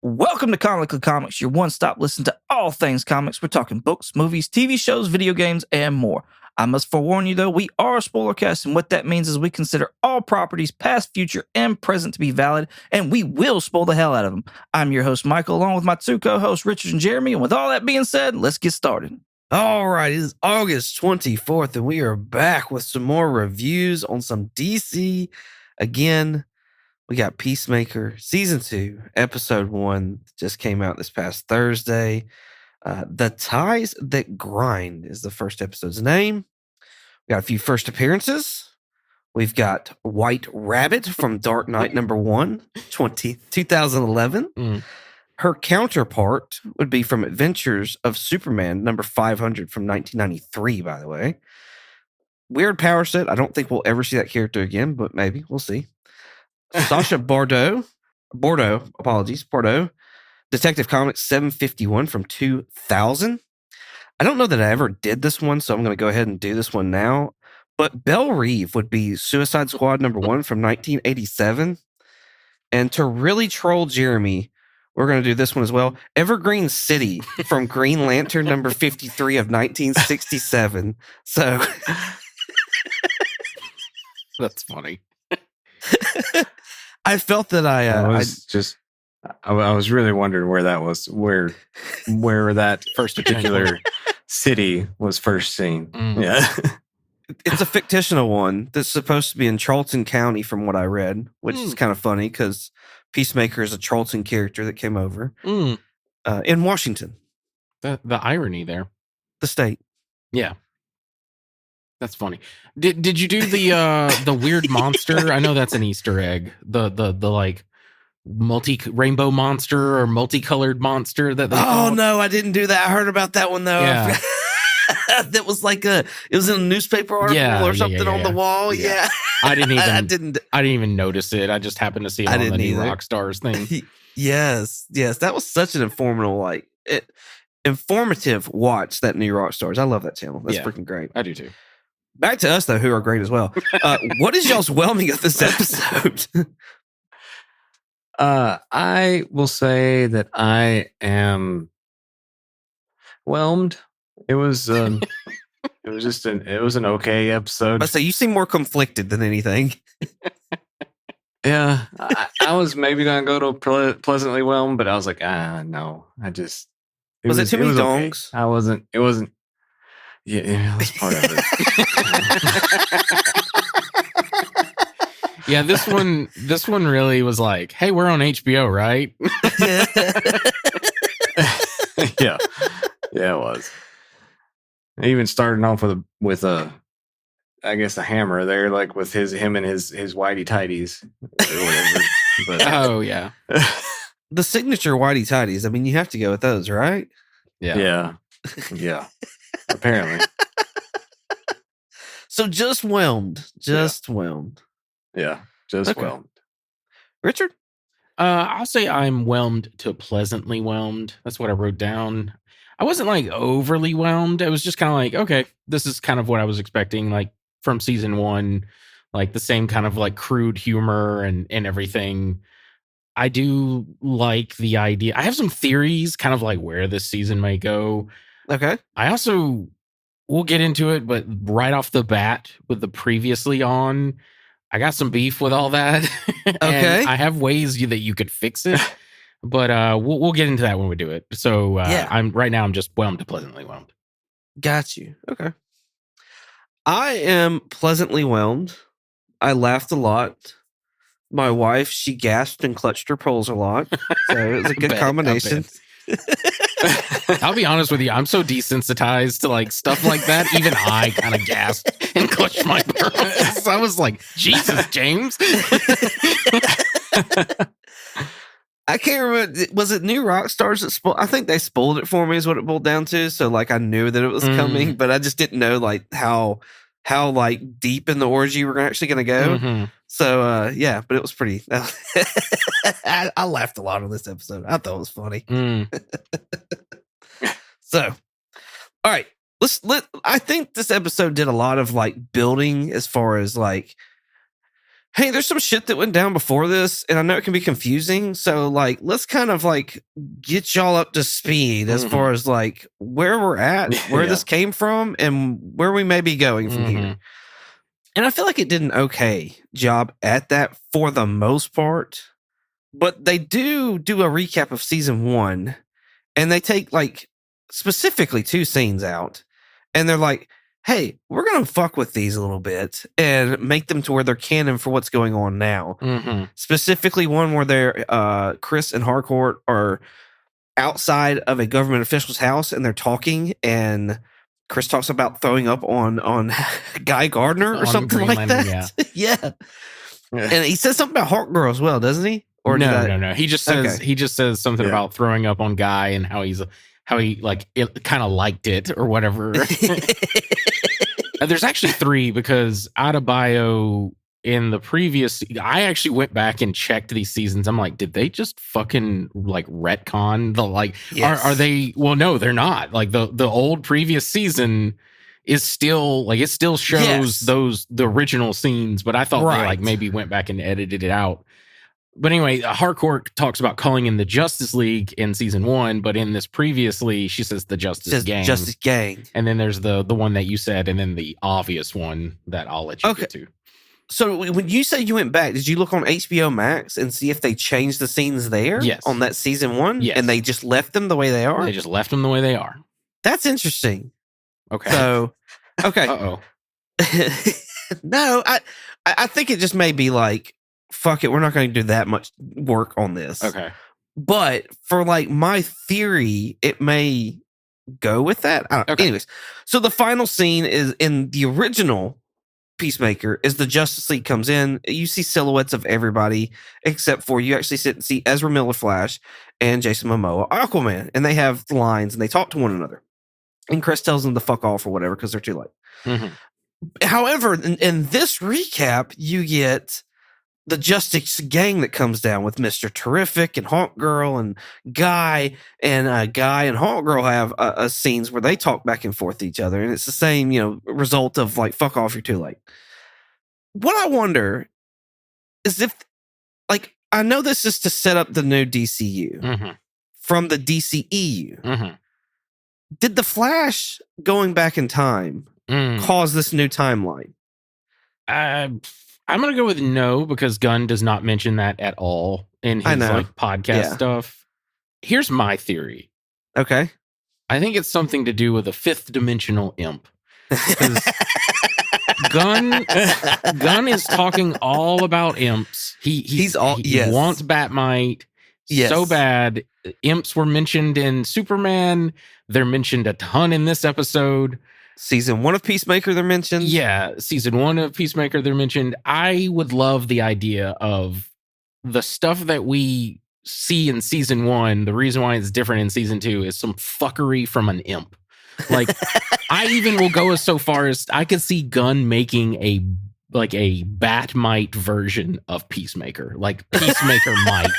Welcome to Comically Comics, your one-stop listen to all things comics. We're talking books, movies, TV shows, video games, and more. I must forewarn you, though, we are a spoiler cast, and what that means is we consider all properties, past, future, and present, to be valid, and we will spoil the hell out of them. I'm your host, Michael, along with my two co-hosts, Richard and Jeremy, and with all that being said, let's get started. All right, it is August 24th, and we are back with some more reviews on some DC. Again, we got Peacemaker Season 2, Episode 1, just came out this past Thursday. The Ties That Grind is the first episode's name. We got a few first appearances. We've got White Rabbit from Dark Knight #1, 2011. Her counterpart would be from Adventures of Superman #500 from 1993, by the way. Weird power set. I don't think we'll ever see that character again, but maybe. We'll see. Sasha Bordeaux, Detective Comics 751 from 2000. I don't know that I ever did this one, so I'm going to go ahead and do this one now. But Belle Reeve would be Suicide Squad #1 from 1987. And to really troll Jeremy, we're going to do this one as well. Evergreen City from Green Lantern #53 of 1967. So that's funny. I felt that I was really wondering where that was, where that first particular city was first seen. Yeah. It's a fictional one that's supposed to be in Charlton County from what I read, which is kind of funny because Peacemaker is a Charlton character that came over in Washington. The irony there. The state. Yeah. That's funny. Did you do the weird monster? I know that's an Easter egg. The like rainbow monster or multicolored monster that they called. No, I didn't do that. I heard about that one though. Yeah. That was like it was in a newspaper article or something on the wall. Yeah. I didn't even notice it. I just happened to see it on the new Rockstars thing. Yes. That was such an informative watch, that new Rockstars. I love that channel. That's freaking great. I do too. Back to us, though, who are great as well. What is y'all's whelming of this episode? I will say that I am whelmed. It was an okay episode. So you seem more conflicted than anything. Yeah, I was maybe gonna go to pleasantly whelmed, but I was like, no. Was it too many dongs? Okay. It wasn't. Yeah, that's part of it. Yeah, this one really was like, hey, we're on HBO, right? Yeah, it was. Even starting off with a I guess a hammer there, like with him and his whitey tighties or whatever. But, oh yeah, the signature whitey tighties. I mean, you have to go with those, right? Yeah. Apparently. So just whelmed. Whelmed. Yeah, whelmed. Richard? I'll say I'm whelmed to pleasantly whelmed. That's what I wrote down. I wasn't like overly whelmed. It was just kind of like, okay, this is kind of what I was expecting, like from season 1, like the same kind of like crude humor and everything. I do like the idea. I have some theories kind of like where this season may go. Okay. I also, we'll get into it, but right off the bat with the previously on, I got some beef with all that. Okay. I have ways that you could fix it, but we'll get into that when we do it. So I'm just whelmed to pleasantly whelmed. Got you. Okay. I am pleasantly whelmed. I laughed a lot. My wife, she gasped and clutched her pearls a lot. So it was a good combination. I'll be honest with you. I'm so desensitized to like stuff like that. Even I kind of gasped and clutched my pearls. I was like, Jesus, James. I can't remember. Was it New Rockstars that spoiled? I think they spoiled it for me is what it boiled down to. So like I knew that it was coming, but I just didn't know like how like deep in the orgy we're actually going to go. Mm-hmm. So but it was pretty. I laughed a lot on this episode. I thought it was funny. So, all right, I think this episode did a lot of like building as far as like hey, there's some shit that went down before this, and I know it can be confusing. So, like, let's kind of like get y'all up to speed as far as like where we're at, where this came from, and where we may be going from here. And I feel like it did an okay job at that for the most part. But they do a recap of season 1, and they take like specifically 2 scenes out, and they're like, hey, we're going to fuck with these a little bit and make them to where they're canon for what's going on now. Specifically one where they're, Chris and Harcourt are outside of a government official's house and they're talking, and Chris talks about throwing up on Guy Gardner or On something like Greenland, that. Yeah. And he says something about Hawk Girl as well, doesn't he? Or no. He just says something about throwing up on Guy and how he like it kind of liked it or whatever. There's actually 3 because Adebayo in the previous, I actually went back and checked these seasons. I'm like, did they just fucking like retcon the like? Yes. Are they? Well, no, they're not. Like the old previous season is still like it still shows the original scenes, but I thought they like maybe went back and edited it out. But anyway, Harcourt talks about calling in the Justice League in season 1, but in this previously, she says the Justice Gang. Justice Gang. And then there's the one that you said, and then the obvious one that I'll let you get to. So when you say you went back, did you look on HBO Max and see if they changed the scenes there? Yes. On that season 1? Yes. And they just left them the way they are? They just left them the way they are. That's interesting. Okay. So, okay. Uh-oh. No, I think it just may be like, fuck it, we're not going to do that much work on this. Okay. But for like my theory, it may go with that. Anyways, so the final scene is in the original Peacemaker is the Justice League comes in. You see silhouettes of everybody except for you actually sit and see Ezra Miller Flash and Jason Momoa Aquaman, and they have lines and they talk to one another. And Chris tells them to fuck off or whatever because they're too late. However, in this recap, you get the Justice Gang that comes down with Mr. Terrific and Hawk Girl and Guy, and Guy and Hawk Girl have scenes where they talk back and forth to each other, and it's the same, result of like, fuck off, you're too late. What I wonder is if, like, I know this is to set up the new DCU from the DCEU. Did the Flash going back in time cause this new timeline? I'm going to go with no, because Gunn does not mention that at all in his like podcast stuff. Here's my theory. Okay. I think it's something to do with a 5th dimensional imp. Gunn is talking all about imps. He wants Batmite so bad. Imps were mentioned in Superman. They're mentioned a ton in this episode. Season 1 of Peacemaker, they're mentioned. Yeah, season 1 of Peacemaker, they're mentioned. I would love the idea of the stuff that we see in season 1. The reason why it's different in season 2 is some fuckery from an imp. Like, I even will go as so far as I could see Gunn making a Batmite version of Peacemaker, like Peacemaker Might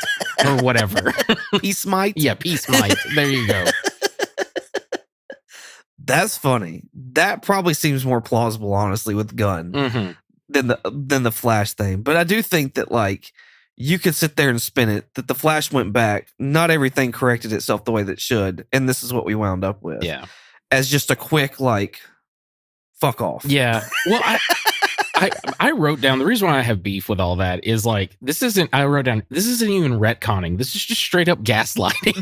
or whatever. Peacemite? Yeah, Peacemite. There you go. That's funny. That probably seems more plausible, honestly, with Gunn than the Flash thing. But I do think that, like, you could sit there and spin it that the Flash went back. Not everything corrected itself the way that it should, and this is what we wound up with. Yeah, as just a quick like, fuck off. Yeah. Well, I wrote down the reason why I have beef with all that is like this isn't even retconning. This is just straight up gaslighting.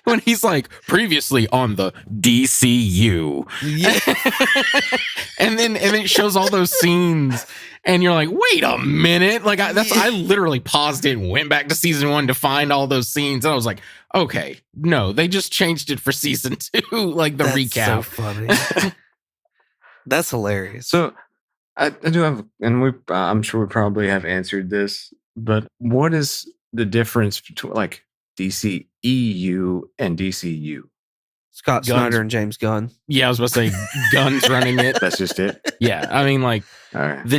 when he's like previously on the DCU, and then it shows all those scenes, and you're like, wait a minute, like I literally paused it and went back to season 1 to find all those scenes, and I was like, okay, no, they just changed it for season 2, like the recap. So funny. That's hilarious. So I do have, and I'm sure we probably have answered this, but what is the difference between like DCEU and DCU? Scott Snyder and James Gunn. Yeah, I was about to say Gunn's running it. That's just it. Yeah, I mean, like, all right. the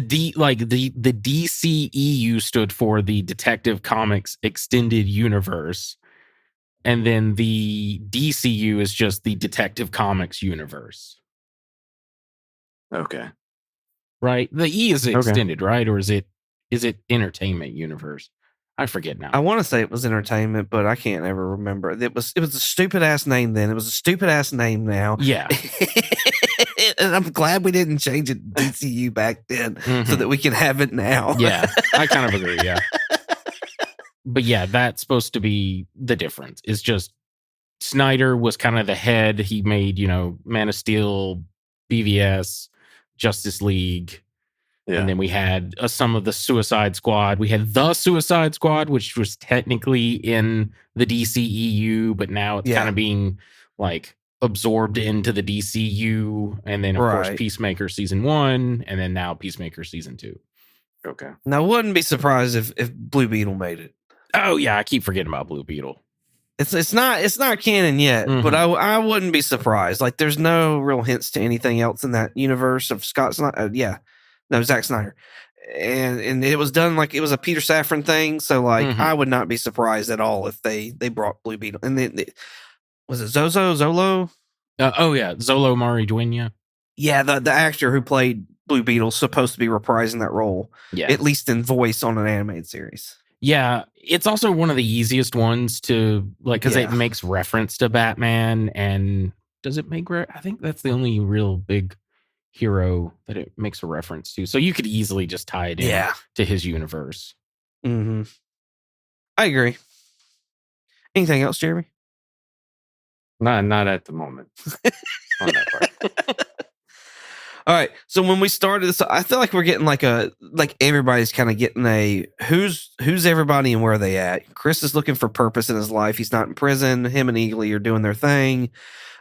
DCEU stood for the Detective Comics Extended Universe, and then the DCU is just the Detective Comics universe. Okay. right? The E is Okay. extended, right? Or is it entertainment universe? I forget now. I want to say it was entertainment, but I can't ever remember. It was a stupid ass name then. It was a stupid ass name now. Yeah. And I'm glad we didn't change it to DCU back then so that we can have it now. Yeah, I kind of agree. Yeah. But yeah, that's supposed to be the difference. It's just Snyder was kind of the head. He made, Man of Steel, BVS, Justice League. Yeah. And then we had some of the Suicide Squad. We had the Suicide Squad, which was technically in the DCEU, but now it's kind of being like absorbed into the DCU. And then, of course, Peacemaker season 1, and then now Peacemaker season 2. Okay. Now, I wouldn't be surprised if Blue Beetle made it. Oh yeah, I keep forgetting about Blue Beetle. It's not canon yet, but I wouldn't be surprised. Like, there's no real hints to anything else in that universe of Scott Snyder. Zack Snyder, and it was done like it was a Peter Safran thing. So like, I would not be surprised at all if they brought Blue Beetle. And was it Zolo? Oh yeah, Zolo Maridueña. Yeah, the actor who played Blue Beetle is supposed to be reprising that role. Yeah, at least in voice on an animated series. Yeah, it's also one of the easiest ones to like because it makes reference to Batman. And does it make? I think that's the only real big hero that it makes a reference to. So you could easily just tie it in to his universe. I agree. Anything else, Jeremy? Not at the moment. On that part. All right. So when we started this, I feel like we're getting like everybody's kind of getting a who's everybody and where are they at. Chris is looking for purpose in his life. He's not in prison. Him and Eagly are doing their thing.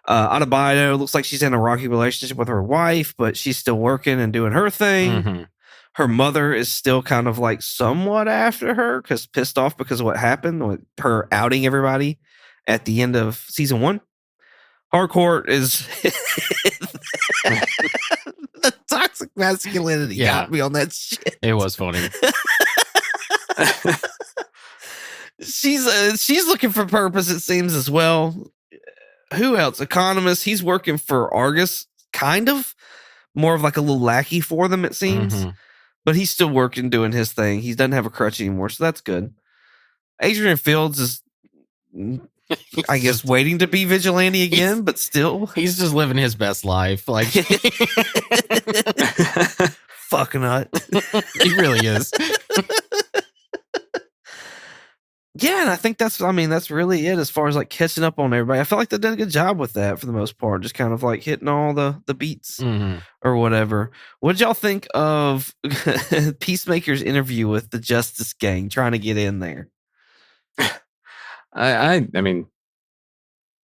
Adebayo looks like she's in a rocky relationship with her wife, but she's still working and doing her thing. Her mother is still kind of like somewhat after her because pissed off because of what happened with her outing everybody at the end of season 1. Harcourt is the toxic masculinity got me on that shit. It was funny. She's looking for purpose, it seems, as well. Who else? Economist. He's working for Argus, kind of. More of like a little lackey for them, it seems. But he's still working, doing his thing. He doesn't have a crutch anymore, so that's good. Adrian Fields is, I guess, waiting to be vigilante again, but still. He's just living his best life. Like, fuck nut. He really is. Yeah, and I think that's really it as far as like catching up on everybody. I felt like they did a good job with that for the most part, just kind of like hitting all the beats or whatever. What did y'all think of Peacemaker's interview with the Justice Gang trying to get in there? I mean,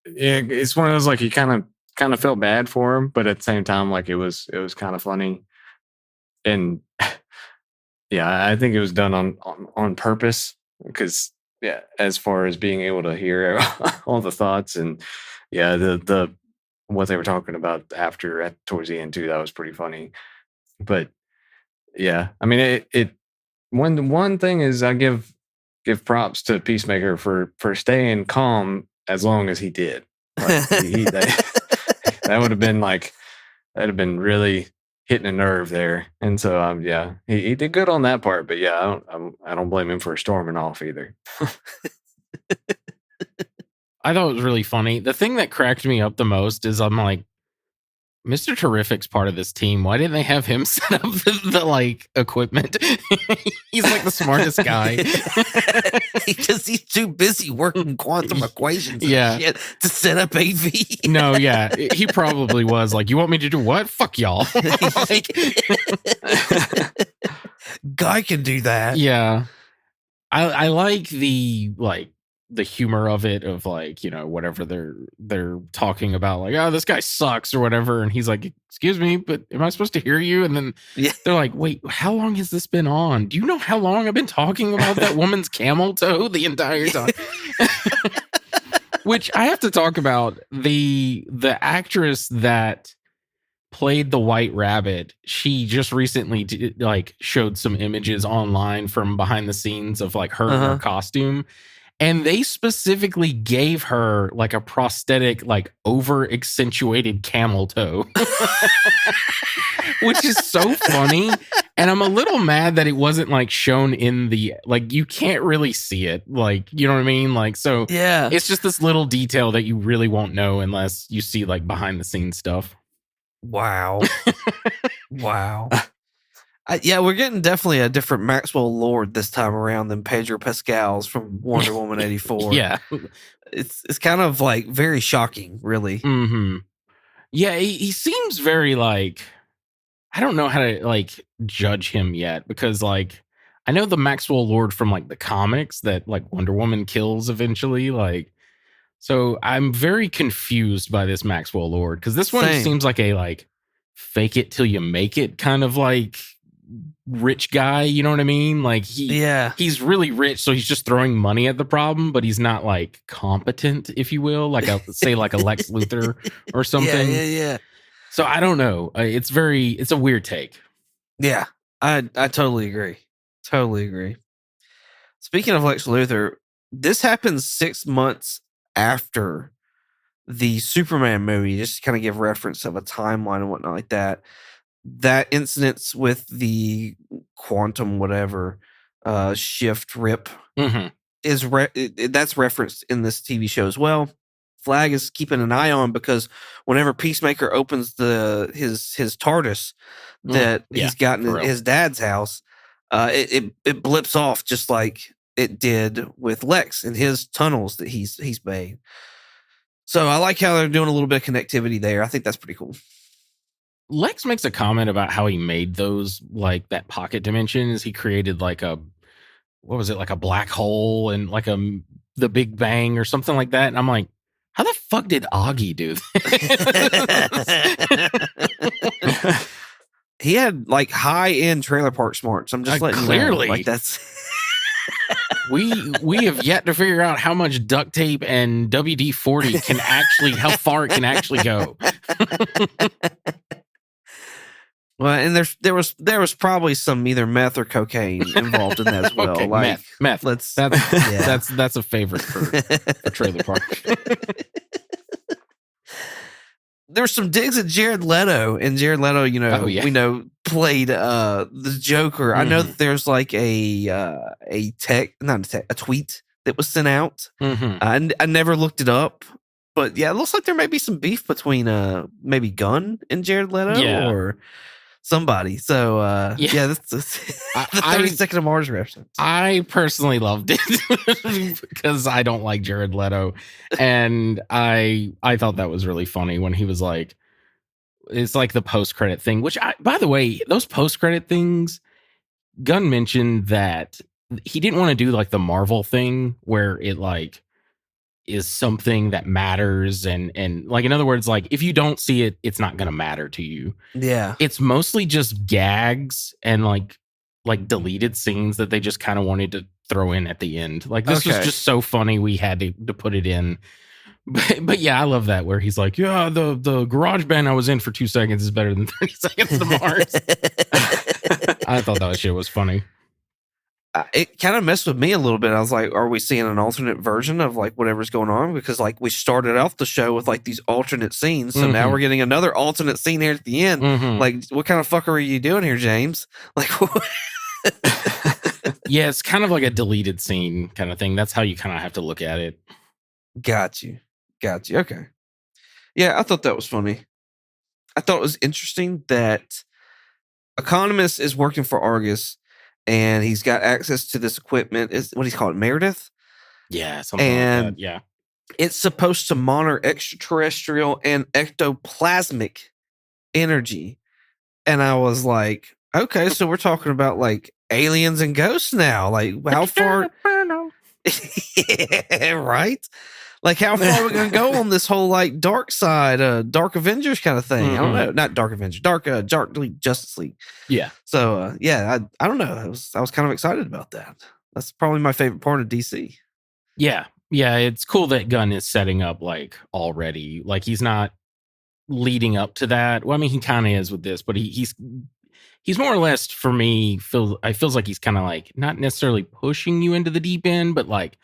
it's one of those like you kind of felt bad for him, but at the same time, like it was kind of funny, and yeah, I think it was done on purpose because. Yeah, as far as being able to hear all the thoughts and the what they were talking about towards the end too, that was pretty funny. But yeah, I mean one thing is I give props to Peacemaker for staying calm as long as he did. Like, that would have been like that'd have been really hitting a nerve there, and so he did good on that part. But yeah, I don't blame him for storming off either. I thought it was really funny. The thing that cracked me up the most is I'm like, Mr. Terrific's part of this team. Why didn't they have him set up the like equipment? He's like the smartest guy. Because he's too busy working quantum equations and shit to set up AV. No, yeah. He probably was like, you want me to do what? Fuck y'all. Guy can do that. Yeah. I like the humor of it, of like, whatever they're talking about, like, oh, this guy sucks or whatever, and he's like, excuse me, but am I supposed to hear you? And then they're like, wait, how long has this been on? Do you know how long I've been talking about that woman's camel toe the entire time? Which I have to talk about the actress that played the White Rabbit. She just recently showed some images online from behind the scenes of like her in her costume. And they specifically gave her like a prosthetic, like over accentuated camel toe, which is so funny. And I'm a little mad that it wasn't like shown in the, like, you can't really see it. Like, you know what I mean? Like, so Yeah. it's just this little detail that you really won't know unless you see like behind the scenes stuff. Wow. Wow. Yeah, we're getting definitely a different Maxwell Lord this time around than Pedro Pascal's from Wonder Woman 84. Yeah. It's kind of like very shocking, really. Mm-hmm. Yeah, he seems very like, I don't know how to like judge him yet, because like I know the Maxwell Lord from like the comics that like Wonder Woman kills eventually, like, so I'm very confused by this Maxwell Lord, because this one Same. seems like a like fake it till you make it kind of like rich guy, you know what I mean? Like he's really rich, so he's just throwing money at the problem, but he's not like competent, if you will, like a say like a Lex Luthor or something. Yeah. So I don't know. It's a weird take. Yeah, I totally agree. Totally agree. Speaking of Lex Luthor, this happens 6 months after the Superman movie, just to kind of give reference of a timeline and whatnot like that. That incidents with the quantum whatever shift rip is that's referenced in this TV show as well. Flag is keeping an eye on, because whenever Peacemaker opens his TARDIS that he's gotten at his dad's house, it blips off just like it did with Lex and his tunnels that he's made. So I like how they're doing a little bit of connectivity there. I think that's pretty cool. Lex makes a comment about how he made those, like that pocket dimension, is he created like a, what was it, like a black hole and like the Big Bang or something like that. And I'm like, how the fuck did Augie do this? He had like high end trailer park smarts. I'm just letting clearly you know. Like that's we have yet to figure out how much duct tape and WD-40 can actually, how far it can actually go. Well, and there was probably some either meth or cocaine involved in that as well. Okay, like meth. That's a favorite for trailer park. There's some digs at Jared Leto, and Jared Leto, we know played the Joker. I know that there's like a tweet that was sent out. I never looked it up, but yeah, it looks like there may be some beef between maybe Gunn and Jared Leto or somebody. So that's the 32nd of Mars reference. I personally loved it because I don't like Jared Leto, and I thought that was really funny when he was like, it's like the post-credit thing, which by the way, those post-credit things, Gunn mentioned that he didn't want to do like the Marvel thing where it like is something that matters, and like, in other words, like if you don't see it, it's not gonna matter to you. Yeah, it's mostly just gags and like deleted scenes that they just kind of wanted to throw in at the end. Like this was just so funny, we had to put it in. But yeah, I love that where he's like, yeah, the garage band I was in for 2 seconds is better than 30 seconds to Mars. I thought that shit was funny. It kind of messed with me a little bit. I was like, are we seeing an alternate version of like whatever's going on? Because like we started off the show with like these alternate scenes. So now we're getting another alternate scene here at the end. Like, what kind of fucker are you doing here, James? Like, yeah, it's kind of like a deleted scene kind of thing. That's how you kind of have to look at it. Got you. Okay. Yeah, I thought that was funny. I thought it was interesting that Economist is working for Argus, and he's got access to this equipment. Is what he's called, Meredith? Yeah, something like that. Yeah. It's supposed to monitor extraterrestrial and ectoplasmic energy. And I was like, okay, so we're talking about like aliens and ghosts now. Like, how far? Yeah, right? Like, how far are we going to go on this whole like dark side, Dark Avengers kind of thing? I don't know. Not Dark Avengers, Dark Justice League. Yeah. So, I don't know. I was kind of excited about that. That's probably my favorite part of DC. Yeah. Yeah. It's cool that Gunn is setting up like already. Like, he's not leading up to that. Well, I mean, he kind of is with this, but he He's more or less, for me, feels like he's kind of like not necessarily pushing you into the deep end, but like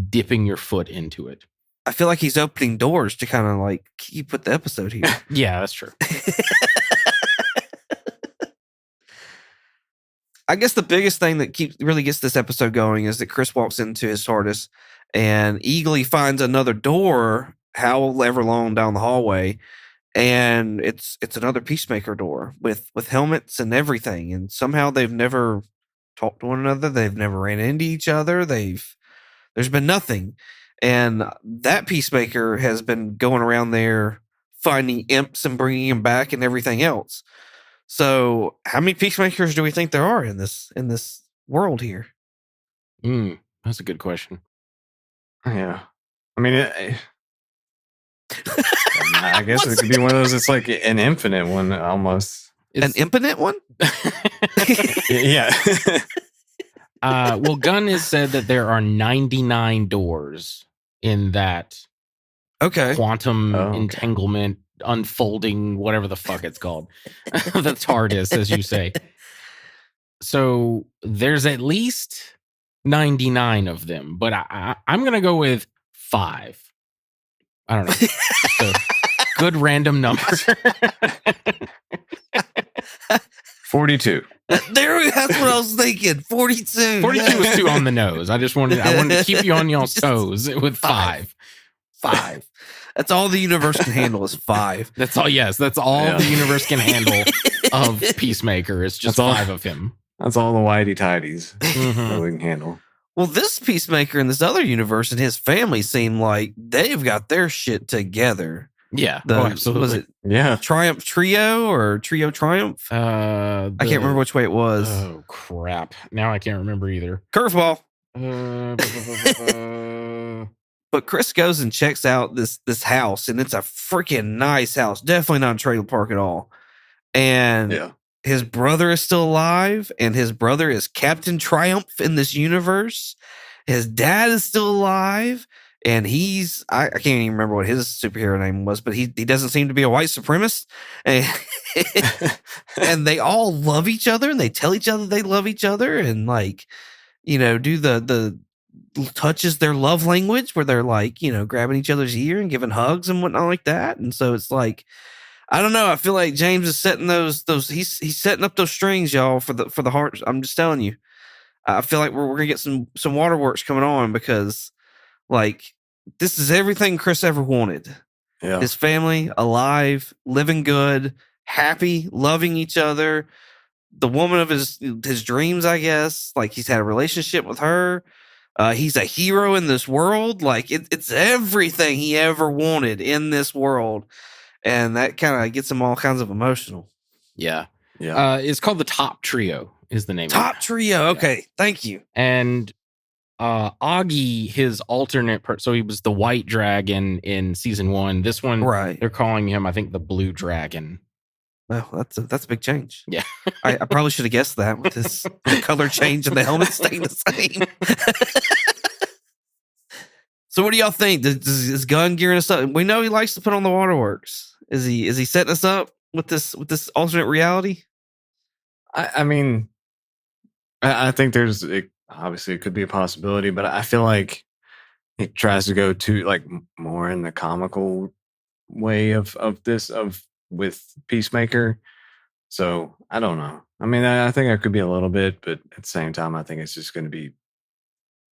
dipping your foot into it. I feel like he's opening doors to kind of like keep with the episode here. Yeah, that's true. I guess the biggest thing that really gets this episode going is that Chris walks into his TARDIS and eagerly finds another door, however long down the hallway, and it's another Peacemaker door with helmets and everything. And somehow they've never talked to one another. They've never ran into each other. There's been nothing. And that Peacemaker has been going around there finding imps and bringing them back and everything else. So, how many Peacemakers do we think there are in this world here? That's a good question. Yeah. I mean, I guess it could be one of those. It's like an infinite one almost. An infinite one? Yeah. Well, Gunn has said that there are 99 doors in that quantum entanglement, unfolding, whatever the fuck it's called. The TARDIS, as you say. So there's at least 99 of them, but I'm going to go with 5. I don't know. Just a good random number. 42. That's what I was thinking. 42. 42 was too on the nose. I wanted to keep you on y'all's toes with 5. 5. That's all the universe can handle is 5. That's all. Yes, that's all the universe can handle of Peacemaker. It's just 5 of him. That's all the whitey tidies that we can handle. Well, this Peacemaker in this other universe and his family seem like they've got their shit together. Yeah, absolutely. Was it Triumph Trio or Trio Triumph? I can't remember which way it was. Oh crap! Now I can't remember either. Curveball. But Chris goes and checks out this house, and it's a freaking nice house. Definitely not a trailer park at all. And his brother is still alive, and his brother is Captain Triumph in this universe. His dad is still alive, and he's I can't even remember what his superhero name was, but he doesn't seem to be a white supremacist. And they all love each other, and they tell each other they love each other, and like, do the touches their love language where they're like, grabbing each other's ear and giving hugs and whatnot like that. And so it's like, I don't know. I feel like James is setting those he's setting up those strings, y'all, for the heart. I'm just telling you. I feel like we're gonna get some waterworks coming on because like this is everything Chris ever wanted. Yeah. His family alive, living good, happy, loving each other. The woman of his dreams, I guess. Like he's had a relationship with her. He's a hero in this world. Like it's everything he ever wanted in this world. And that kind of gets him all kinds of emotional. Yeah. It's called the Top Trio is the name. Top Trio. Okay. Thank you. And Augie, his alternate so he was the white dragon in season 1. This one, they're calling him, I think, the blue dragon. Well, that's a big change. Yeah. I probably should have guessed that with the color change and the helmet staying the same. So what do y'all think? Is Gunn gearing us up? We know he likes to put on the waterworks. Is he setting us up with this alternate reality? I mean, I think obviously it could be a possibility, but I feel like he tries to go to like more in the comical way of with Peacemaker. So I don't know. I mean, I think it could be a little bit, but at the same time, I think it's just going to be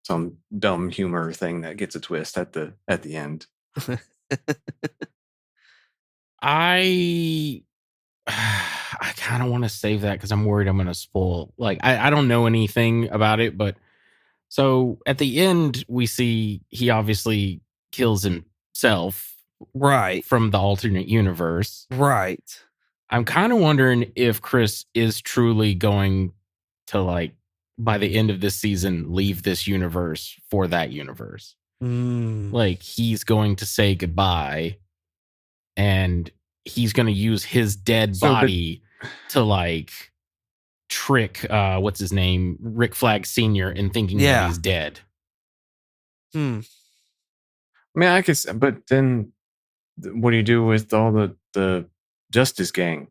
some dumb humor thing that gets a twist at the end. I kind of want to save that because I'm worried I'm going to spoil. Like, I don't know anything about it, but so at the end, we see he obviously kills himself. Right. From the alternate universe. Right. I'm kind of wondering if Chris is truly going to, like, by the end of this season, leave this universe for that universe. Like, he's going to say goodbye and he's going to use his dead body to, like, trick, what's his name? Rick Flag Sr. in thinking that he's dead. I mean, I guess, but then what do you do with all the Justice Gang?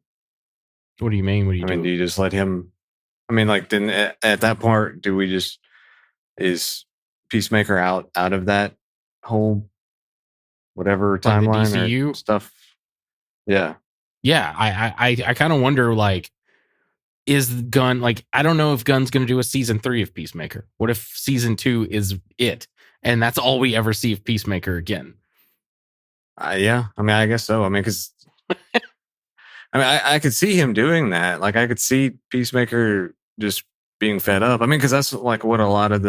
What do you mean? What do you I mean, do? do you just let him? I mean, like then at that part, do we just is Peacemaker out of that whole whatever Like the timeline or DCU? stuff? Yeah. Yeah, I kind of wonder, like, is Gunn, like, I don't know if Gunn's going to do a season 3 of Peacemaker. What if season 2 is it, and that's all we ever see of Peacemaker again? Yeah. I mean, I guess so. I mean, because I mean, I could see him doing that. Like, I could see Peacemaker just being fed up. I mean, because that's like what a lot of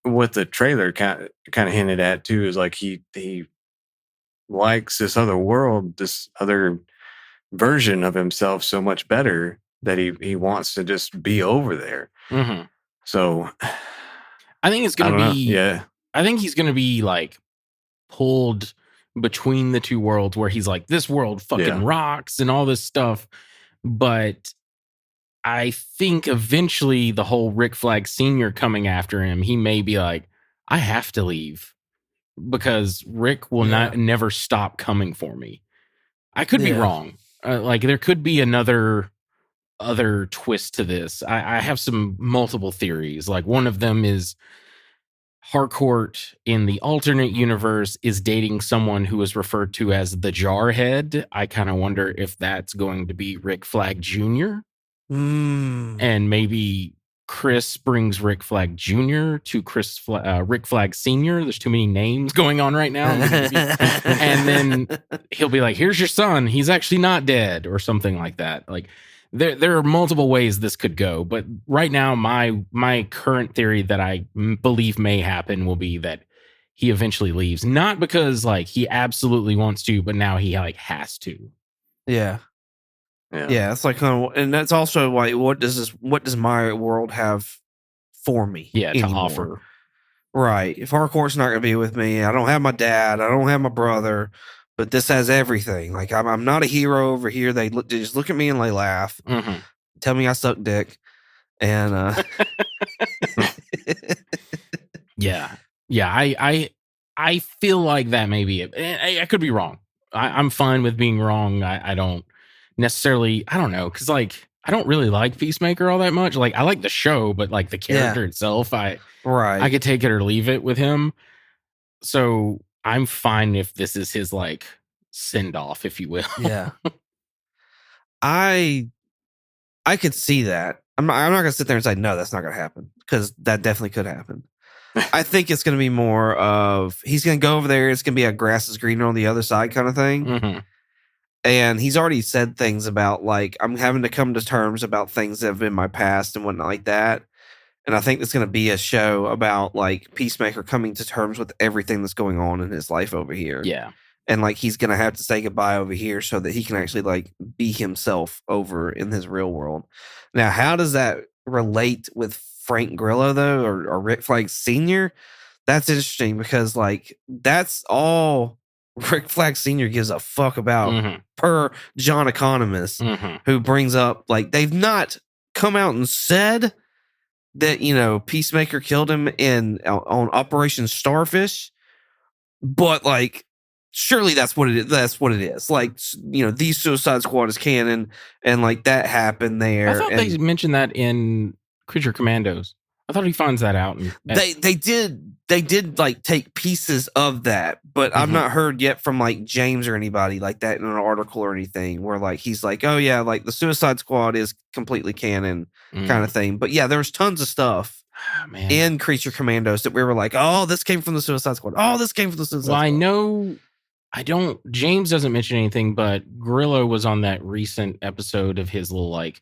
what the trailer kind of hinted at too, is like he likes this other world, this other version of himself so much better that he wants to just be over there. Mm-hmm. So I think it's going to be, yeah. I think he's going to be like pulled between the two worlds where he's like, this world fucking rocks and all this stuff. But I think eventually the whole Rick Flag Sr. coming after him, he may be like, I have to leave because Rick will never stop coming for me. I could be wrong. Like there could be other twist to this. I have some multiple theories. Like one of them is Harcourt in the alternate universe is dating someone who is referred to as the Jarhead. I kind of wonder if that's going to be Rick Flag Jr. And maybe Chris brings Rick Flag Jr. to Rick Flag Sr. There's too many names going on right now. And then he'll be like, here's your son. He's actually not dead or something like that. Like there are multiple ways this could go. But right now, my current theory that I believe may happen will be that he eventually leaves. Not because like he absolutely wants to, but now he like has to. Yeah. It's like and that's also like what does my world have for me? To offer. Right. If Harcourt's not gonna be with me, I don't have my dad, I don't have my brother, but this has everything. Like I'm not a hero over here. They just look at me and they laugh, tell me I suck dick, and I feel like that may be it. I could be wrong. I'm fine with being wrong. I don't necessarily, I don't know, because like I don't really like Peacemaker all that much. Like I like the show, but like the character itself, I could take it or leave it with him. So I'm fine if this is his like send off, if you will. Yeah. I could see that. I'm not gonna sit there and say no, that's not gonna happen, because that definitely could happen. I think it's gonna be more of he's gonna go over there. It's gonna be a grass is greener on the other side kind of thing. And he's already said things about like I'm having to come to terms about things that have been my past and whatnot like that. And I think it's going to be a show about like Peacemaker coming to terms with everything that's going on in his life over here. Yeah. And like he's going to have to say goodbye over here so that he can actually like be himself over in his real world. Now, how does that relate with Frank Grillo though, or Rick Flag Sr.? That's interesting because like that's all Rick Flag Sr. gives a fuck about per John Economist, who brings up like they've not come out and said that, you know, Peacemaker killed him on Operation Starfish, but like surely that's what it is. That's what it is. Like, you know, the Suicide Squad is canon, and like that happened there. I thought they mentioned that in Creature Commandos. I thought he finds that out. They did like take pieces of that, but I've not heard yet from like James or anybody like that in an article or anything where like he's like, oh yeah, like the Suicide Squad is completely canon kind of thing. But yeah, there was tons of stuff in Creature Commandos that we were like, oh, this came from the Suicide Squad. Oh, this came from the Suicide Squad. I know. James doesn't mention anything, but Grillo was on that recent episode of his little like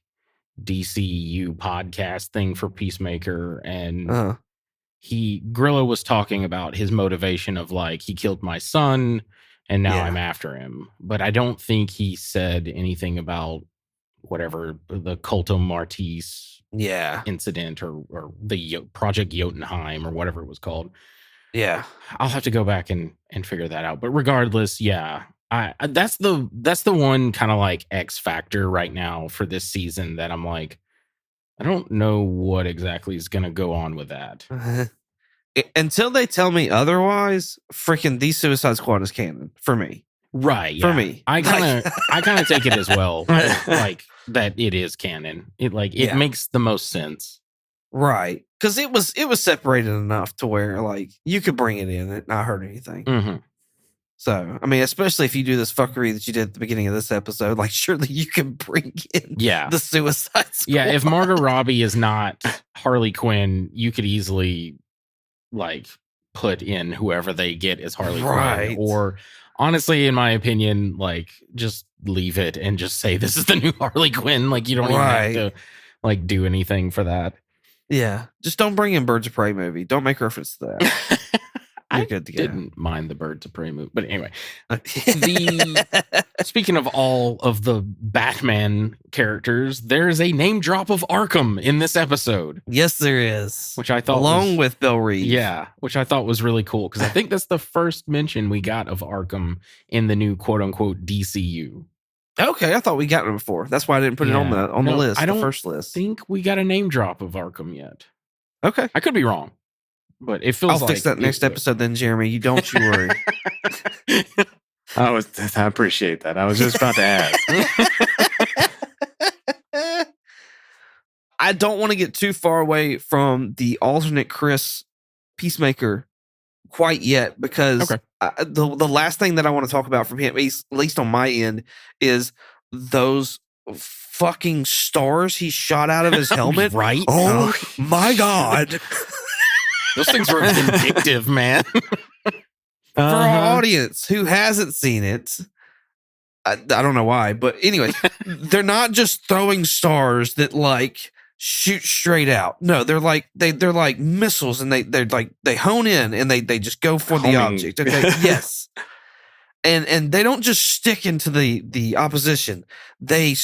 DCU podcast thing for Peacemaker, and Grillo was talking about his motivation of like he killed my son and now I'm after him, but I don't think he said anything about whatever the Colto Martis incident or the Project Jotunheim or whatever it was called. I'll have to go back and figure that out, but regardless, that's the one kind of like X factor right now for this season that I'm like, I don't know what exactly is going to go on with that. Until they tell me otherwise, freaking the Suicide Squad is canon for me. Right. For me. I kind of take it as well. Like that it is canon. It Yeah. makes the most sense. Right. Because it was separated enough to where like you could bring it in and not hurt anything. Mm-hmm. So, I mean, especially if you do this fuckery that you did at the beginning of this episode, like surely you can bring in the Suicide Squad. Yeah, if Margot Robbie is not Harley Quinn, you could easily like put in whoever they get as Harley Quinn. Or honestly, in my opinion, like just leave it and just say this is the new Harley Quinn. Like you don't even have to like do anything for that. Yeah. Just don't bring in Birds of Prey movie. Don't make reference to that. I didn't mind the Birds of Prey movie. But anyway, speaking of all of the Batman characters, there's a name drop of Arkham in this episode. Yes, there is. Which I thought along with Bill Reed. Yeah, which I thought was really cool because I think that's the first mention we got of Arkham in the new quote unquote DCU. Okay, I thought we got it before. That's why I didn't put it on the list. I don't the first list. think we got a name drop of Arkham yet. Okay. I could be wrong. But it feels I'll fix that next episode then, Jeremy. You don't you worry. I appreciate that. I was just about to ask. I don't want to get too far away from the alternate Chris Peacemaker quite yet because the last thing that I want to talk about from him, at least on my end, is those fucking stars he shot out of his helmet. Right? Oh my God. Those things were vindictive, man. For our audience who hasn't seen it, I don't know why, but anyway, they're not just throwing stars that like shoot straight out. No, they're like they're like missiles, and they hone in and they just go for the object. Okay, yes. And they don't just stick into the opposition. They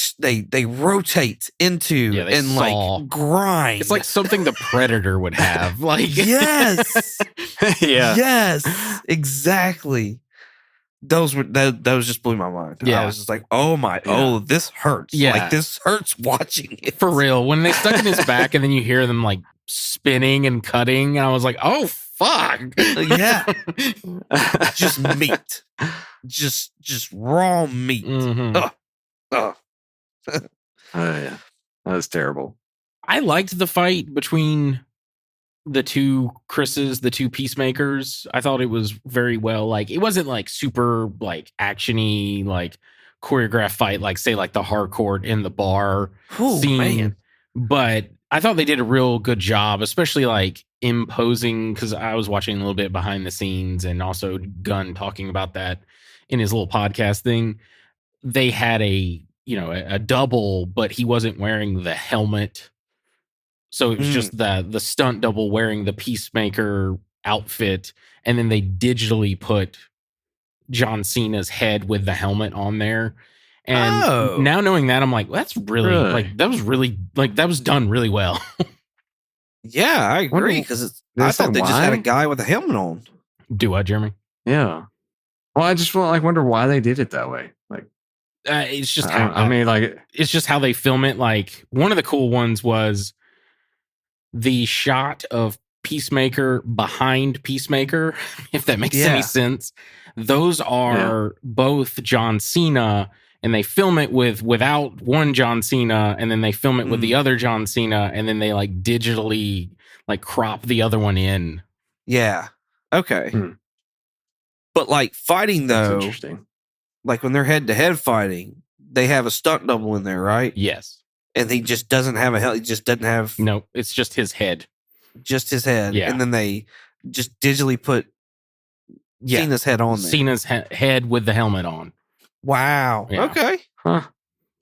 rotate into and like grind. It's like something the Predator would have. Like yes, yeah, yes, exactly. Those just blew my mind. Yeah. I was just like, oh, this hurts. Yeah, like this hurts watching it for real. When they stuck in his back, and then you hear them like spinning and cutting, and I was like, oh fuck, yeah, just meat. Just raw meat. Mm-hmm. Oh yeah, that was terrible. I liked the fight between the two Chris's, the two Peacemakers. I thought it was very well. Like it wasn't like super like actiony, like choreographed fight, like say like the hardcore in the bar scene. Man. But I thought they did a real good job, especially like imposing, because I was watching a little bit behind the scenes and also Gunn talking about that in his little podcast thing. They had a double, but he wasn't wearing the helmet. So it was just the stunt double wearing the Peacemaker outfit. And then they digitally put John Cena's head with the helmet on there. And now knowing that, I'm like, well, that's really like, that was done really well. Yeah, I agree. Because I thought they just had a guy with a helmet on. Do what, Jeremy? Yeah. Well, I just wonder why they did it that way. Like, it's just it's just how they film it. Like one of the cool ones was the shot of Peacemaker behind Peacemaker, if that makes any sense. Those are both John Cena, and they film it without one John Cena, and then they film it with the other John Cena, and then they like digitally like crop the other one in. Yeah. Okay. But like fighting though, that's interesting. Like when they're head-to-head fighting, they have a stunt double in there, right? Yes. And he just doesn't have he just doesn't have... No, it's just his head. Just his head. Yeah. And then they just digitally put Cena's head on there. Cena's head with the helmet on. Wow. Yeah. Okay. Huh.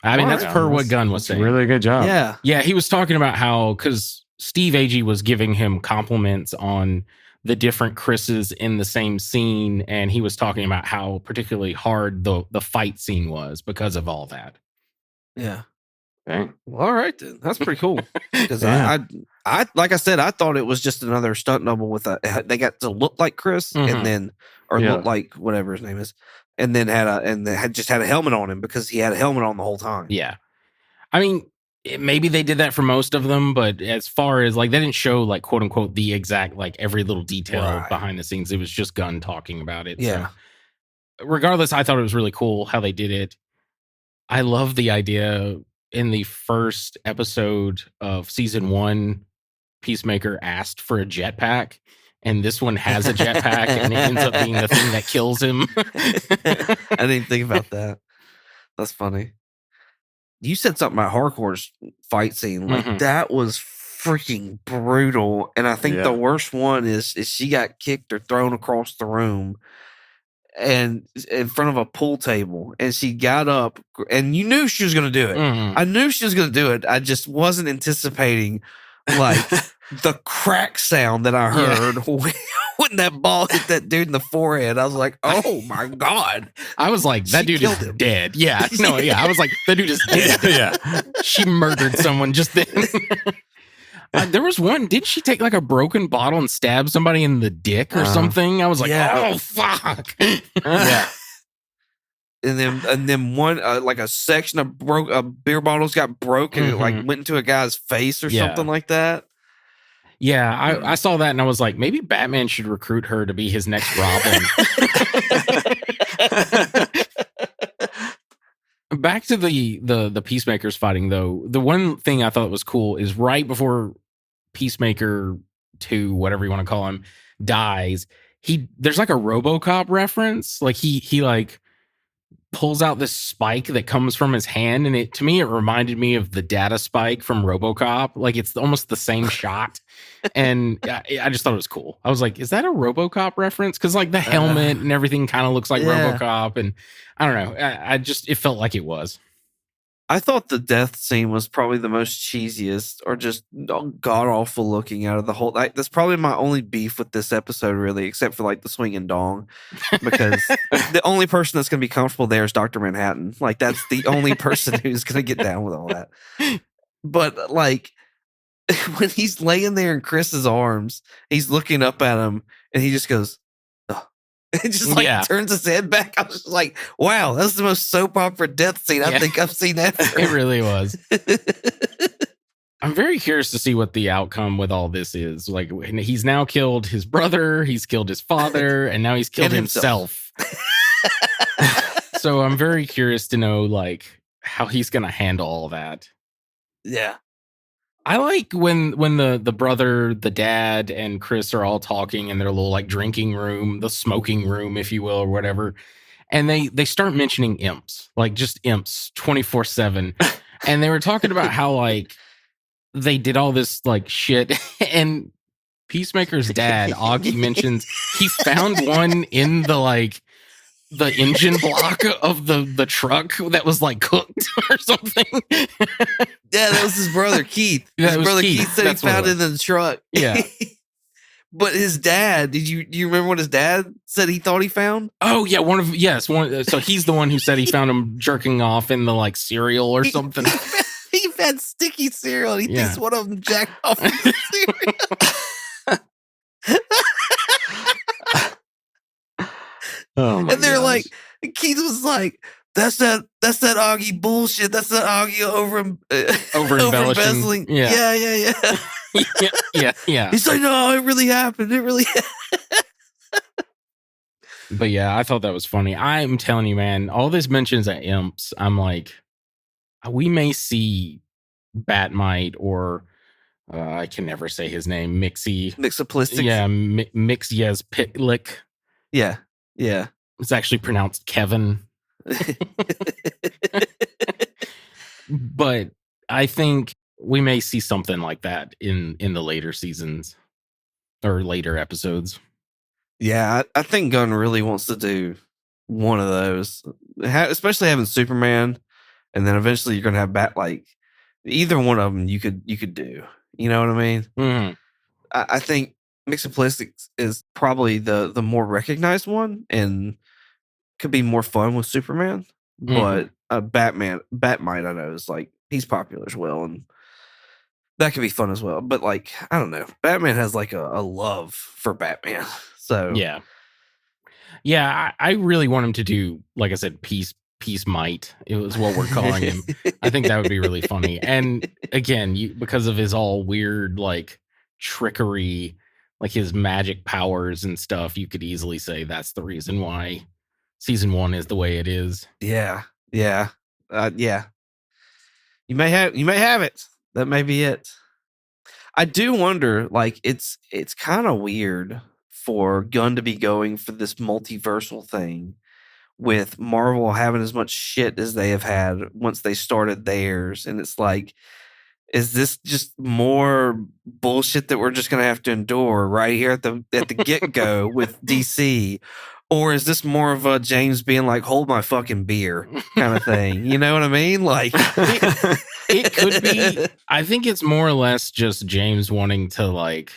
I mean, that's per what Gunn was saying. Really good job. Yeah. Yeah, he was talking about how, because Steve Agee was giving him compliments on the different Chris's in the same scene, and he was talking about how particularly hard the fight scene was because of all that. Yeah. Okay. Well, all right then. That's pretty cool. Because I like I said, I thought it was just another stunt double with they got to look like Chris and then look like whatever his name is, and then had just had a helmet on him because he had a helmet on the whole time. Yeah. I mean, maybe they did that for most of them, but as far as like, they didn't show like quote unquote the exact like every little detail behind the scenes. It was just Gunn talking about it. Yeah. So regardless, I thought it was really cool how they did it. I love the idea in the first episode of season 1, Peacemaker asked for a jetpack, and this one has a jetpack, and it ends up being the thing that kills him. I didn't think about that. That's funny. You said something about Hardcore's fight scene. Like Mhm. that was freaking brutal. And I think the Yeah. worst one is she got kicked or thrown across the room and in front of a pool table, and she got up, and you knew she was going to do it. Mhm. I knew she was going to do it. I just wasn't anticipating like the crack sound that I Yeah. heard when that ball hit that dude in the forehead. I was like, oh my God. I was like, that She dude killed is him. dead. Yeah. No, yeah. I was like, that dude is dead. Yeah. She murdered someone just then. There was one. Did she take like a broken bottle and stab somebody in the dick or something? I was like, yeah. oh fuck. Yeah. And then one like a section of beer bottles got broken. It like went into a guy's face or Yeah. something like that. Yeah, I saw that and I was like, maybe Batman should recruit her to be his next Robin. Back to the Peacemakers fighting though. The one thing I thought was cool is right before Peacemaker 2, whatever you want to call him, dies, there's like a RoboCop reference. Like he like pulls out this spike that comes from his hand, and to me it reminded me of the data spike from RoboCop. Like it's almost the same shot, and I just thought it was cool. I was like, is that a RoboCop reference? Because like the helmet and everything kind of looks like yeah. RoboCop, and I don't know. It felt like it was. I thought the death scene was probably the most cheesiest or just god awful looking out of the whole. That's probably my only beef with this episode, really, except for like the swinging dong, because the only person that's going to be comfortable there is Dr. Manhattan. Like that's the only person who's going to get down with all that. But like when he's laying there in Chris's arms, he's looking up at him and he just goes, "Ugh." And just like turns his head back. I was just like, wow, that's the most soap opera death scene I think I've seen ever. It really was. I'm very curious to see what the outcome with all this is. Like he's now killed his brother, he's killed his father, and now he's killed himself. So I'm very curious to know like how he's gonna handle all that. Yeah. I like when the brother, the dad, and Chris are all talking in their little like drinking room, the smoking room, if you will, or whatever. And they start mentioning imps, like just imps 24/7. And they were talking about how like they did all this like shit. And Peacemaker's dad, Augie, mentions he found one in the engine block of the truck that was like cooked or something. Yeah, that was his brother Keith. His brother Keith said he found it in the truck. Yeah. But his dad, do you remember what his dad said he thought he found? Oh yeah, one. So he's the one who said he found him jerking off in the like cereal or something. He had sticky cereal and he thinks one of them jacked off in the cereal. Oh my and they're gosh. like, Keith was like, that's that Augie bullshit. That's that Augie over embezzling. Yeah. Yeah. He's like, no, it really happened. It really happened. But yeah, I thought that was funny. I'm telling you, man, all this mentions at imps, I'm like, we may see Batmite or I can never say his name, Mixoplistic. Yeah, Mixyezpitlik. Yeah. Yeah. It's actually pronounced Kevin. But I think we may see something like that in the later seasons or later episodes. Yeah, I think Gunn really wants to do one of those, especially having Superman, and then eventually you're gonna have like either one of them. You could do. You know what I mean? Mm-hmm. I think Mixoplistics is probably the more recognized one and could be more fun with Superman. But Batmite, I know, is like he's popular as well, and that could be fun as well. But like, I don't know, Batman has like a love for Batman. So yeah, I really want him to do, like I said, Peace Might. It was what we're calling him. I think that would be really funny. And again, because of his all weird like trickery, like his magic powers and stuff, you could easily say that's the reason why season 1 is the way it is. Yeah. You may have it. That may be it. I do wonder, like, it's kind of weird for Gunn to be going for this multiversal thing with Marvel having as much shit as they have had once they started theirs. And it's like, is this just more bullshit that we're just gonna have to endure right here at the get-go with DC? Or is this more of a James being like, hold my fucking beer kind of thing? You know what I mean? Like, it could be. I think it's more or less just James wanting to, like,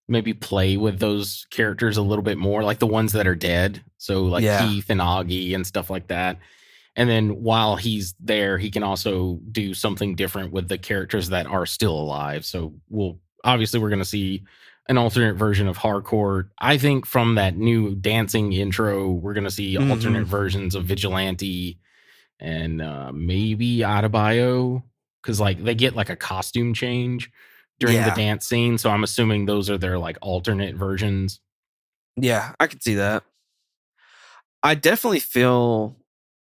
maybe play with those characters a little bit more, like the ones that are dead. So, like Keith and Augie and stuff like that. And then while he's there, he can also do something different with the characters that are still alive. So we're going to see an alternate version of Hardcore. I think from that new dancing intro, we're going to see alternate versions of Vigilante and maybe Adebayo, because like they get like a costume change during the dance scene. So I'm assuming those are their like alternate versions. Yeah, I can see that. I definitely feel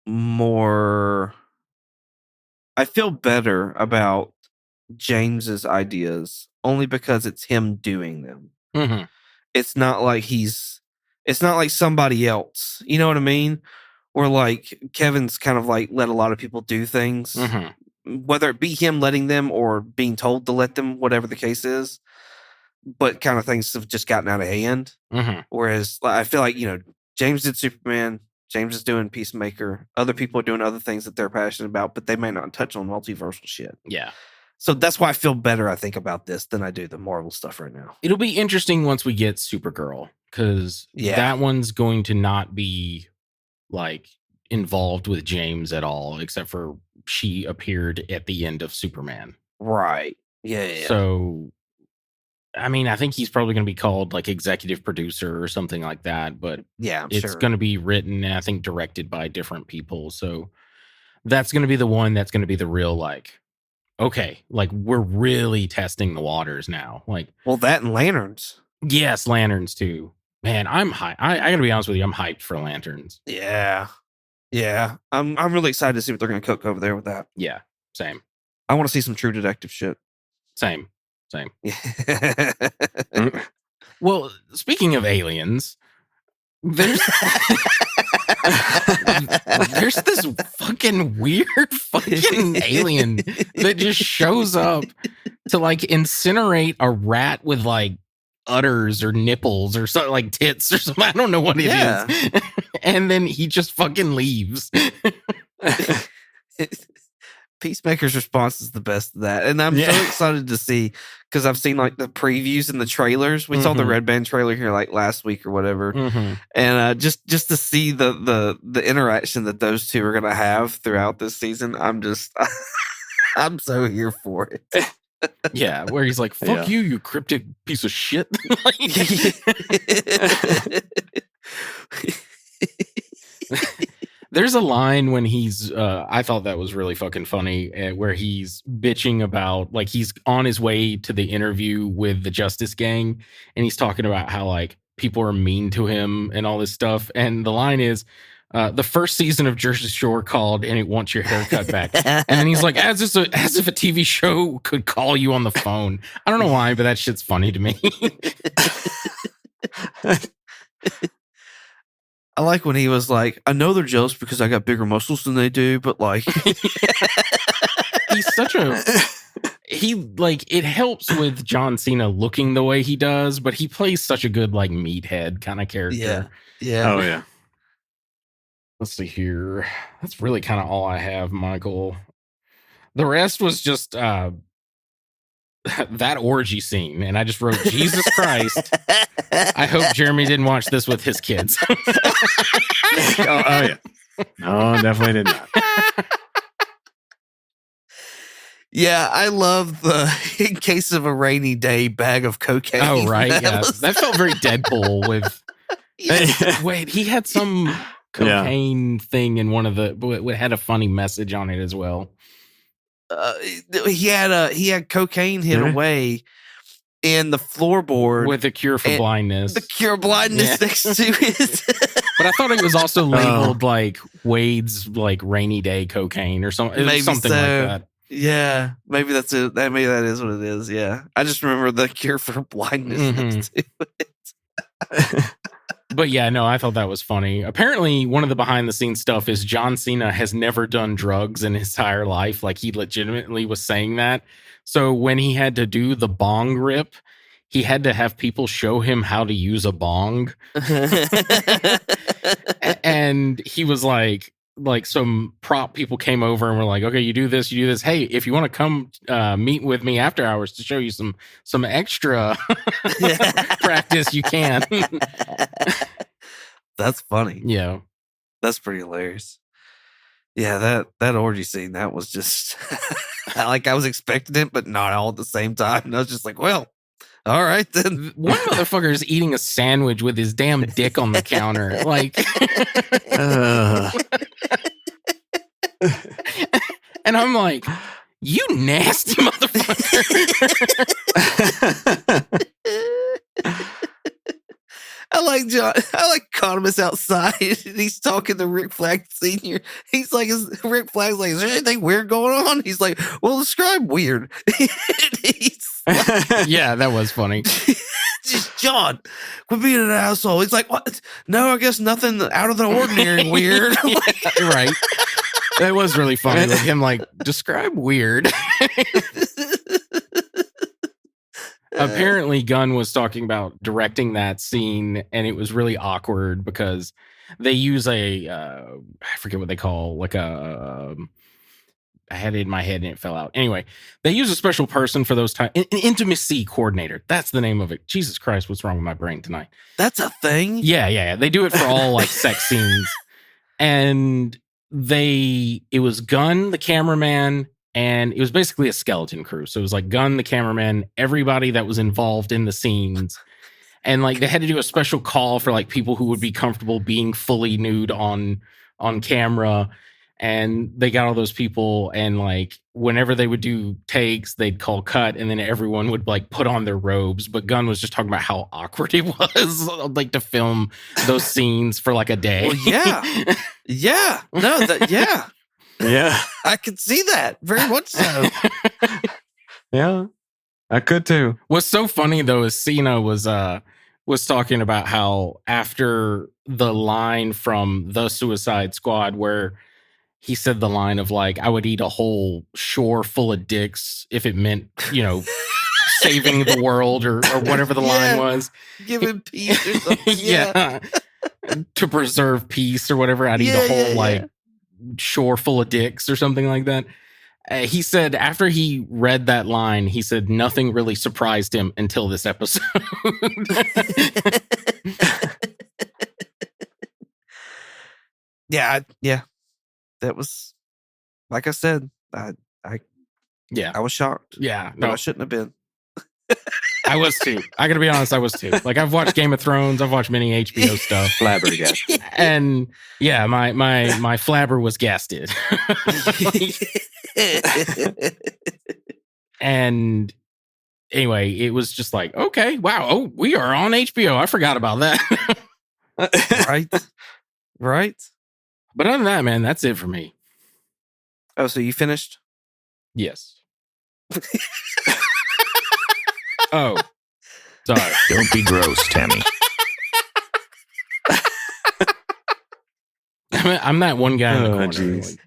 better about James's ideas only because it's him doing them. Mm-hmm. It's not like somebody else. You know what I mean? Or like Kevin's kind of like let a lot of people do things, whether it be him letting them or being told to let them, whatever the case is. But kind of things have just gotten out of hand. Whereas I feel like, James did Superman. James is doing Peacemaker. Other people are doing other things that they're passionate about, but they may not touch on multiversal shit. Yeah. So that's why I feel better, I think, about this than I do the Marvel stuff right now. It'll be interesting once we get Supergirl, because that one's going to not be like involved with James at all, except for she appeared at the end of Superman. Right. Yeah. So, I mean, I think he's probably going to be called like executive producer or something like that, but it's going to be written and I think directed by different people. So that's going to be the one that's going to be the real, like, okay, like we're really testing the waters now. Like, well, that and Lanterns. Yes, Lanterns too. Man, I'm hyped. I gotta be honest with you, I'm hyped for Lanterns. Yeah. I'm really excited to see what they're gonna cook over there with that. Yeah, same. I want to see some True Detective shit. Same. Well, speaking of aliens, there's this fucking weird fucking alien that just shows up to like incinerate a rat with like udders or nipples or something, like tits or something. I don't know what it is. And then he just fucking leaves. Peacemaker's response is the best of that. And I'm so excited to see, because I've seen like the previews and the trailers. We saw the Red Band trailer here like last week or whatever. And just to see the interaction that those two are going to have throughout this season, I'm so here for it. Yeah, where he's like, fuck you cryptic piece of shit. There's a line when he's, I thought that was really fucking funny, where he's bitching about, like, he's on his way to the interview with the Justice Gang, and he's talking about how, like, people are mean to him and all this stuff. And the line is, the first season of Jersey Shore called and it wants your haircut back. And then he's like, as if a TV show could call you on the phone. I don't know why, but that shit's funny to me. I like when he was like, I know they're jealous because I got bigger muscles than they do, but like, he's such a, it helps with John Cena looking the way he does, but he plays such a good, like, meathead kind of character. Yeah. Oh, yeah. Let's see here. That's really kind of all I have, Michael. The rest was just that orgy scene, and I just wrote, Jesus Christ. I hope Jeremy didn't watch this with his kids. Oh, yeah. No, definitely did not. Yeah, I love the in case of a rainy day bag of cocaine. Oh, right. That felt very Deadpool with. Wait, he had some cocaine thing in one of it had a funny message on it as well. He had cocaine hid away in the floorboard with a cure for blindness. The cure blindness next to it. But I thought it was also labeled like Wade's like rainy day cocaine or something. Maybe something like that. Yeah, maybe that's it. Maybe that is what it is. Yeah, I just remember the cure for blindness. But yeah, no, I thought that was funny. Apparently, one of the behind the scenes stuff is John Cena has never done drugs in his entire life. Like, he legitimately was saying that. So when he had to do the bong rip, he had to have people show him how to use a bong. And he was like some prop people came over and were like, okay, you do this. Hey, if you want to come meet with me after hours to show you some extra practice, you can. That's funny. Yeah. That's pretty hilarious. Yeah, that orgy scene, that was just like I was expecting it, but not all at the same time. And I was just like, well, all right then. One motherfucker is eating a sandwich with his damn dick on the counter. Like, and I'm like, you nasty motherfucker. I like Economist outside, and he's talking to Rick Flag Sr. He's like, Rick Flag's like, is there anything weird going on? He's like, well, describe weird. Yeah, that was funny. Just John, quit being an asshole. He's like, what? No, I guess nothing out of the ordinary weird. Right. That was really funny. Like him, like, describe weird. Apparently, Gunn was talking about directing that scene, and it was really awkward because they use I forget what they call, like I had it in my head and it fell out. Anyway, they use a special person for those times. An intimacy coordinator. That's the name of it. Jesus Christ, what's wrong with my brain tonight? That's a thing? Yeah. They do it for all like sex scenes. And it was Gunn, the cameraman, and it was basically a skeleton crew. So it was like Gunn, the cameraman, everybody that was involved in the scenes. And like they had to do a special call for like people who would be comfortable being fully nude on camera. And they got all those people, and like whenever they would do takes, they'd call cut, and then everyone would like put on their robes. But Gunn was just talking about how awkward it was like to film those scenes for like a day. Well, yeah. Yeah. No, yeah. Yeah. I could see that very much so. Yeah. I could too. What's so funny though is Cena was talking about how after the line from The Suicide Squad where he said the line of like, I would eat a whole shore full of dicks if it meant, saving the world or whatever the line was. Giving peace or something. Yeah. To preserve peace or whatever. I'd eat a whole shore full of dicks or something like that. He said after he read that line, he said nothing really surprised him until this episode. Yeah. That was, like I said, I was shocked. Yeah. No, I shouldn't have been. I was too. I gotta be honest, I was too. Like I've watched Game of Thrones, I've watched many HBO stuff. Flabbergasted. And yeah, my flabber was gasted. And anyway, it was just like, okay, wow, oh, we are on HBO. I forgot about that. Right. But other than that, man, that's it for me. Oh, so you finished? Yes. Oh, sorry. Don't be gross, Tammy. I'm that one guy in the corner. Geez. Like,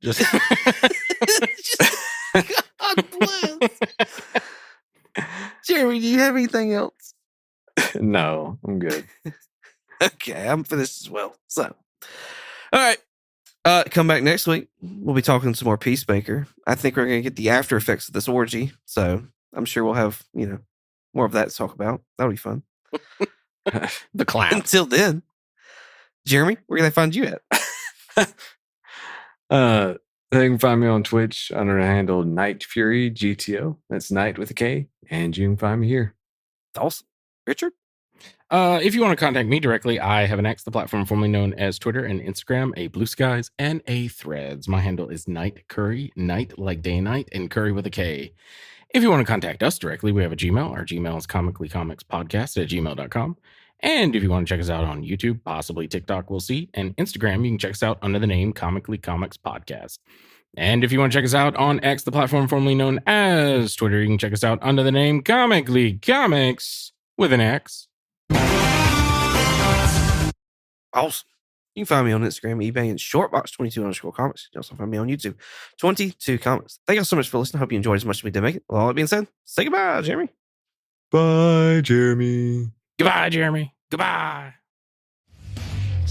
just God bless. Jeremy, do you have anything else? No, I'm good. Okay, I'm finished as well. So, all right. Come back next week. We'll be talking some more Peacemaker. I think we're going to get the after effects of this orgy. So I'm sure we'll have, more of that to talk about. That'll be fun. the clap. Until then, Jeremy, where can they find you at? They can find me on Twitch under the handle Night Fury GTO. That's Night with a K. And you can find me here. Awesome. Richard? If you want to contact me directly, I have an X, the platform formerly known as Twitter and Instagram, a Blue Skies, and a Threads. My handle is Night Curry, night like day and night, and Curry with a K. If you want to contact us directly, we have a Gmail. Our Gmail is comicallycomicspodcast@gmail.com. And if you want to check us out on YouTube, possibly TikTok, we'll see, and Instagram, you can check us out under the name Comically Comics Podcast. And if you want to check us out on X, the platform formerly known as Twitter, you can check us out under the name Comic League Comics with an X. Awesome. You can find me on Instagram, eBay, and shortbox22_comics. You can also find me on YouTube, 22 Comics. Thank you all so much for listening. Hope you enjoyed as much as we did make it. With all that being said, say goodbye, Jeremy. Bye, Jeremy. Goodbye, Jeremy. Goodbye.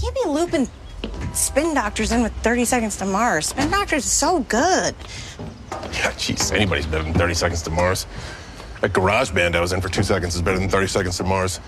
Can't be looping Spin Doctors in with 30 Seconds to Mars. Spin Doctors is so good. Yeah, jeez, anybody's better than 30 Seconds to Mars. That garage band I was in for 2 seconds is better than 30 Seconds to Mars.